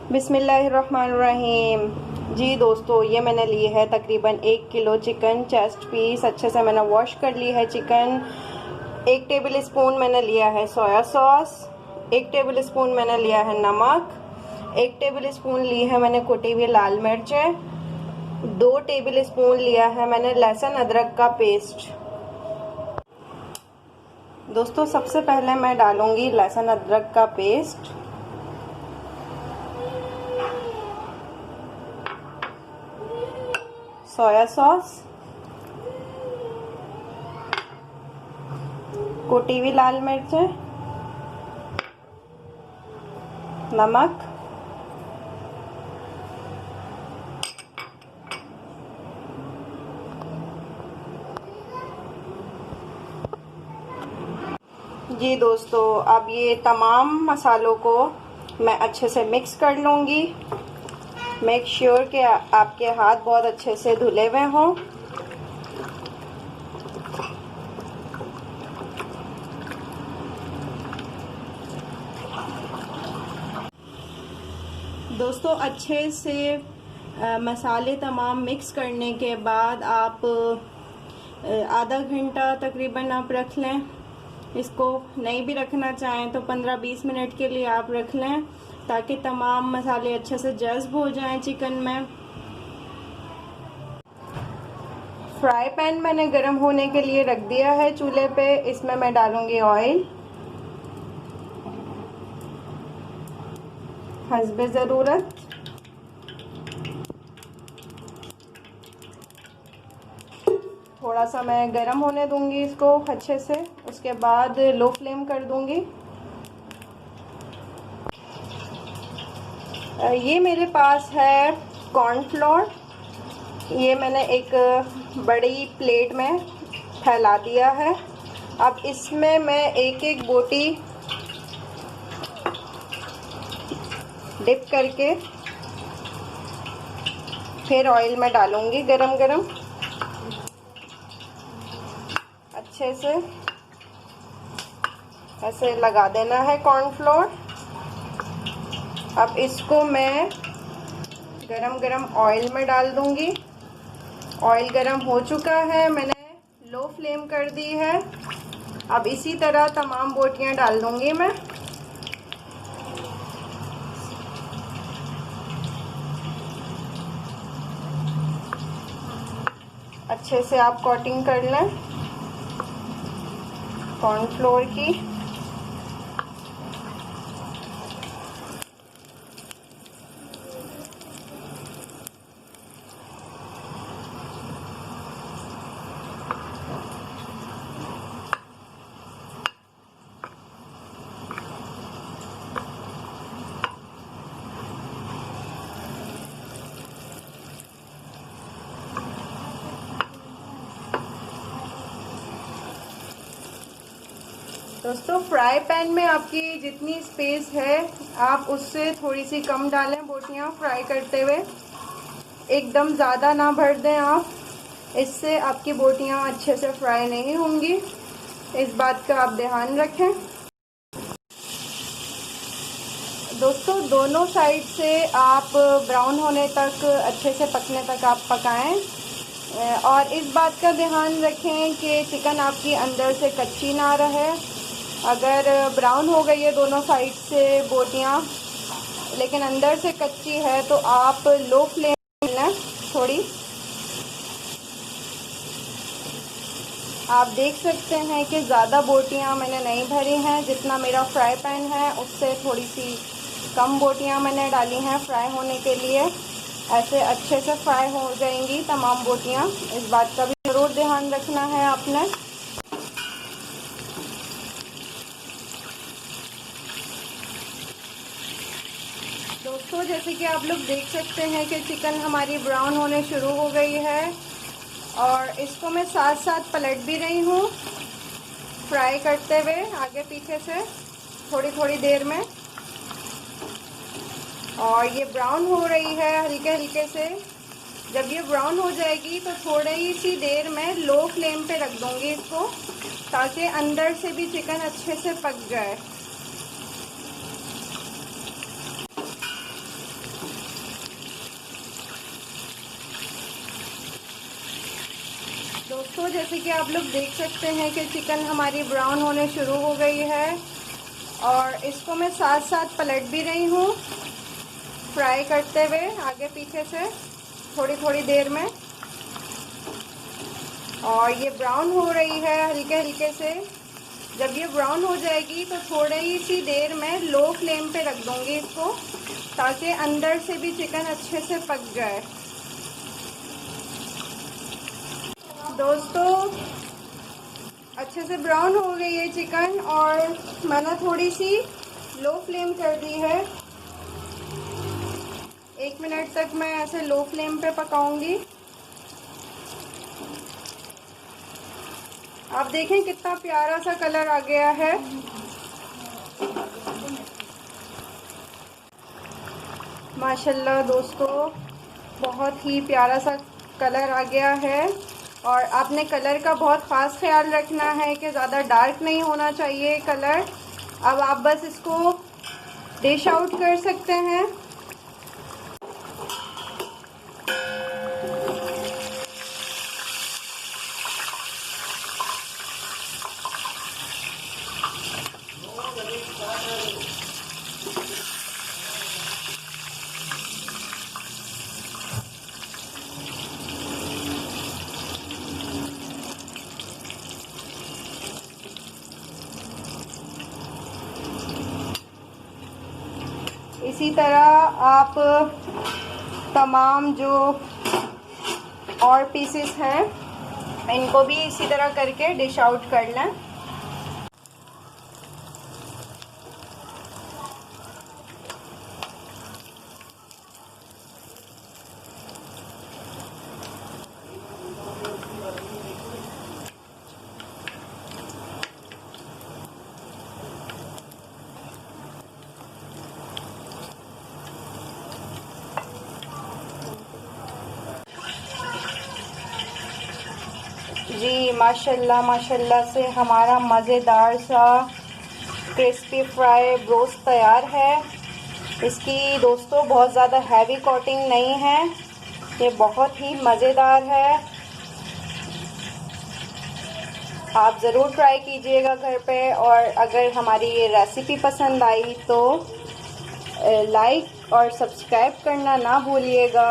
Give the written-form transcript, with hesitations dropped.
बिस्मिल्लाहिर्रहमानिर्रहीम। जी दोस्तों, ये मैंने ली है तकरीबन 1 किलो चिकन चेस्ट पीस। अच्छे से मैंने वॉश कर ली है चिकन। 1 टेबल स्पून मैंने लिया है सोया सॉस। 1 टेबल स्पून मैंने लिया है नमक। 1 टेबल स्पून ली है मैंने कुटी हुई लाल मिर्चें। 2 टेबल स्पून लिया है मैंने लहसुन अदरक का पेस्ट। दोस्तों, सबसे पहले मैं डालूंगी लहसुन अदरक का पेस्ट। सोया सॉस, कुटी हुई लाल मिर्चें, नमक, जी दोस्तों, अब ये तमाम मसालों को मैं अच्छे से मिक्स कर लूँगी। मेक श्योर कि आपके हाथ बहुत अच्छे से धुले हुए हों। दोस्तों, अच्छे से मसाले तमाम मिक्स करने के बाद आप आधा घंटा तकरीबन आप रख लें। इसको नहीं भी रखना चाहें तो 15-20 मिनट के लिए आप रख लें, ताकि तमाम मसाले अच्छे से जज़्ब हो जाएं चिकन में। फ्राई पैन मैंने गरम होने के लिए रख दिया है चूल्हे पे। इसमें मैं डालूंगी ऑयल हस्बे ज़रूरत। थोड़ा सा मैं गरम होने दूंगी इसको अच्छे से, उसके बाद लो फ्लेम कर दूंगी। ये मेरे पास है कॉर्नफ्लोर। ये मैंने एक बड़ी प्लेट में फैला दिया है। अब इसमें मैं एक एक बोटी डिप करके फिर ऑयल में डालूंगी गरम गरम। अच्छे से ऐसे लगा देना है कॉर्नफ्लोर। अब इसको मैं गरम गरम ऑयल में डाल दूंगी। ऑयल गरम हो चुका है, मैंने लो फ्लेम कर दी है। अब इसी तरह तमाम बोटियां डाल दूंगी मैं। अच्छे से आप कोटिंग कर लें कॉर्नफ्लोर की। दोस्तों, फ्राई पैन में आपकी जितनी स्पेस है आप उससे थोड़ी सी कम डालें बोटियां फ्राई करते हुए। एकदम ज़्यादा ना भर दें आप, इससे आपकी बोटियां अच्छे से फ्राई नहीं होंगी। इस बात का आप ध्यान रखें। दोस्तों, दोनों साइड से आप ब्राउन होने तक, अच्छे से पकने तक आप पकाएं। और इस बात का ध्यान रखें कि चिकन आपकी अंदर से कच्ची ना रहे। अगर ब्राउन हो गई है दोनों साइड से बोटियां लेकिन अंदर से कच्ची है तो आप लो फ्लेम में थोड़ी। आप देख सकते हैं कि ज़्यादा बोटियां मैंने नहीं भरी हैं। जितना मेरा फ्राई पैन है उससे थोड़ी सी कम बोटियां मैंने डाली हैं फ्राई होने के लिए। ऐसे अच्छे से फ्राई हो जाएंगी तमाम बोटियां। इस बात का भी ज़रूर ध्यान रखना है आपने। दोस्तों, जैसे कि आप लोग देख सकते हैं कि चिकन हमारी ब्राउन होने शुरू हो गई है और इसको मैं साथ साथ पलट भी रही हूँ फ्राई करते हुए आगे पीछे से थोड़ी थोड़ी देर में। और ये ब्राउन हो रही है हल्के हल्के से। जब ये ब्राउन हो जाएगी तो थोड़ी सी देर में लो फ्लेम पे रख दूँगी इसको, ताकि अंदर से भी चिकन अच्छे से पक जाए। दोस्तों, जैसे कि आप लोग देख सकते हैं कि चिकन हमारी ब्राउन होने शुरू हो गई है और इसको मैं साथ साथ पलट भी रही हूँ, फ्राई करते हुए आगे पीछे से थोड़ी थोड़ी देर में। और ये ब्राउन हो रही है हल्के हल्के से। जब ये ब्राउन हो जाएगी तो थोड़ी सी देर में लो फ्लेम पे रख दूँगी इसको, ताकि अंदर से भी चिकन अच्छे से पक जाए। दोस्तों, अच्छे से ब्राउन हो गई है चिकन और मैंने थोड़ी सी लो फ्लेम कर दी है। 1 मिनट तक मैं ऐसे लो फ्लेम पे पकाऊंगी। आप देखें कितना प्यारा सा कलर आ गया है। माशाल्लाह दोस्तों, बहुत ही प्यारा सा कलर आ गया है। और आपने कलर का बहुत ख़ास ख्याल रखना है कि ज़्यादा डार्क नहीं होना चाहिए कलर। अब आप बस इसको डिश आउट कर सकते हैं। इसी तरह आप तमाम जो और पीसेस हैं इनको भी इसी तरह करके डिश आउट कर लें। जी माशाल्लाह माशाल्लाह से हमारा मज़ेदार सा क्रिस्पी फ्राई ब्रोस्ट तैयार है। इसकी दोस्तों बहुत ज़्यादा हैवी कोटिंग नहीं है, ये बहुत ही मज़ेदार है। आप ज़रूर ट्राई कीजिएगा घर पे। और अगर हमारी ये रेसिपी पसंद आई तो लाइक और सब्सक्राइब करना ना भूलिएगा।